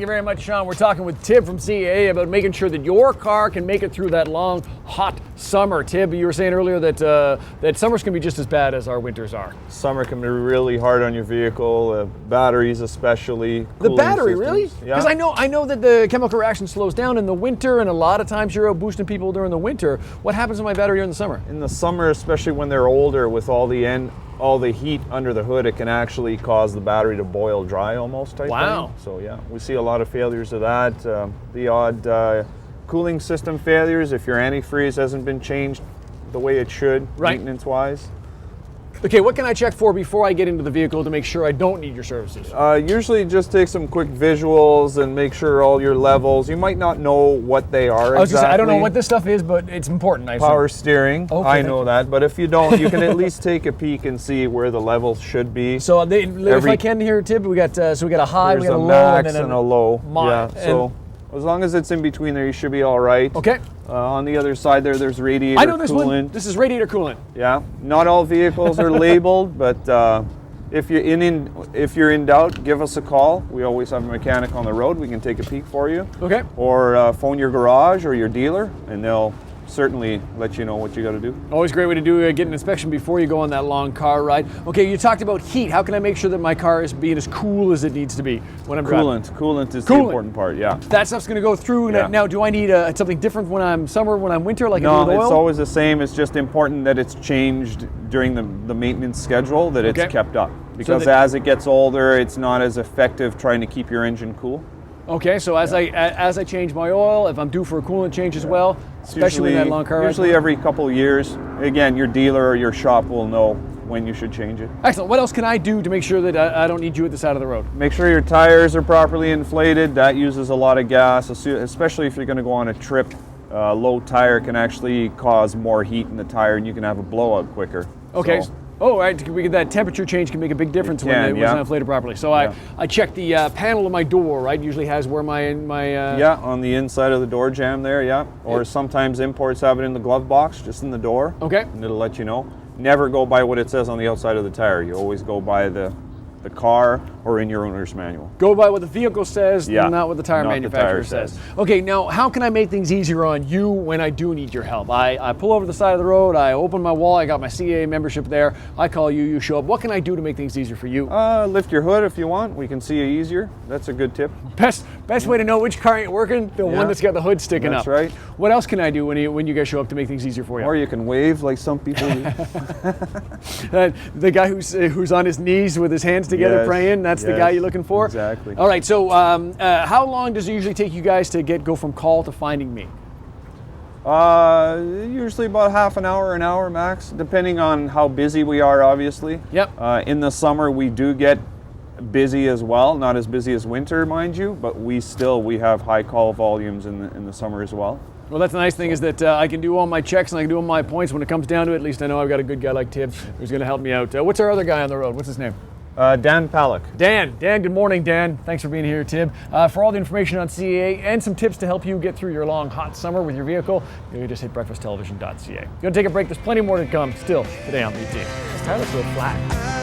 you very much, Sean. We're talking with Tib from CAA about making sure that your car can make it through that long, hot summer. Tib, you were saying earlier that summers can be just as bad as our winters are. Summer can be really hard on your vehicle, batteries especially. The battery, really? Yeah. Because I know that the chemical reaction slows down in the winter, and a lot of times you're out boosting people during the winter. What happens to my battery during the summer? In the summer, especially when they're older, with all the heat under the hood, it can actually cause the battery to boil dry almost type Wow. thing. So yeah, we see a lot of failures of that. The odd cooling system failures if your antifreeze hasn't been changed the way it should, right, maintenance wise. Okay, what can I check for before I get into the vehicle to make sure I don't need your services? Usually just take some quick visuals and make sure all your levels, you might not know what they are. I was just saying, I don't know what this stuff is, but it's important. Power steering, okay, I know that, but if you don't, you can at least take a peek and see where the levels should be. So if I can hear, Tib, we got a high, we got a low, max and a low. Yeah, so as long as it's in between there, you should be all right. Okay. On the other side there's radiator coolant. I know this one. This is radiator coolant. Yeah. Not all vehicles are labeled, but if you're in doubt, give us a call. We always have a mechanic on the road. We can take a peek for you. Okay. Or phone your garage or your dealer, and they'll certainly let you know what you got to do. Always a great way to do get an inspection before you go on that long car ride. Okay, you talked about heat. How can I make sure that my car is being as cool as it needs to be when I'm driving? Coolant is the important part, yeah. That stuff's going to go through. Yeah. Now, do I need something different when I'm summer, when I'm winter, like no, I do with oil? it's always the same. It's just important that it's changed during the maintenance schedule, that it's kept up. Because as it gets older, it's not as effective trying to keep your engine cool. Okay, so as I change my oil, if I'm due for a coolant change as well, especially in that long car ride? Usually every couple of years. Again, your dealer or your shop will know when you should change it. Excellent. What else can I do to make sure that I don't need you at the side of the road? Make sure your tires are properly inflated. That uses a lot of gas, especially if you're going to go on a trip. Low tire can actually cause more heat in the tire, and you can have a blowout quicker. Okay. So, right, that temperature change can make a big difference when it's not inflated properly. So I check the panel of my door, right? Usually has where my yeah, on the inside of the door jamb there, yeah. Or sometimes imports have it in the glove box, just in the door. Okay. And it'll let you know. Never go by what it says on the outside of the tire. You always go by the car or in your owner's manual. Go by what the vehicle says, not what the tire manufacturer says. Okay, now how can I make things easier on you when I do need your help? I pull over the side of the road, I open my wall, I got my CAA membership there, I call you, you show up. What can I do to make things easier for you? Lift your hood if you want. We can see you easier. That's a good tip. Best way to know which car ain't working, the one that's got the hood sticking up. That's right. What else can I do when you guys show up to make things easier for you? Or you can wave like some people do. The guy who's on his knees with his hands together praying, that's the guy you're looking for? Exactly. All right, so how long does it usually take you guys to go from call to finding me? Usually about half an hour max, depending on how busy we are, obviously. Yep. In the summer, we do get busy as well. Not as busy as winter, mind you, but we have high call volumes in the summer as well. Well, that's the nice thing is that I can do all my checks and I can do all my points. When it comes down to it, at least I know I've got a good guy like Tib who's going to help me out. What's our other guy on the road? What's his name? Dan Palick. Dan, good morning, Dan. Thanks for being here, Tib. For all the information on CAA and some tips to help you get through your long, hot summer with your vehicle, you just hit breakfasttelevision.ca. Going to take a break. There's plenty more to come still today on BT. This tire looks a little flat.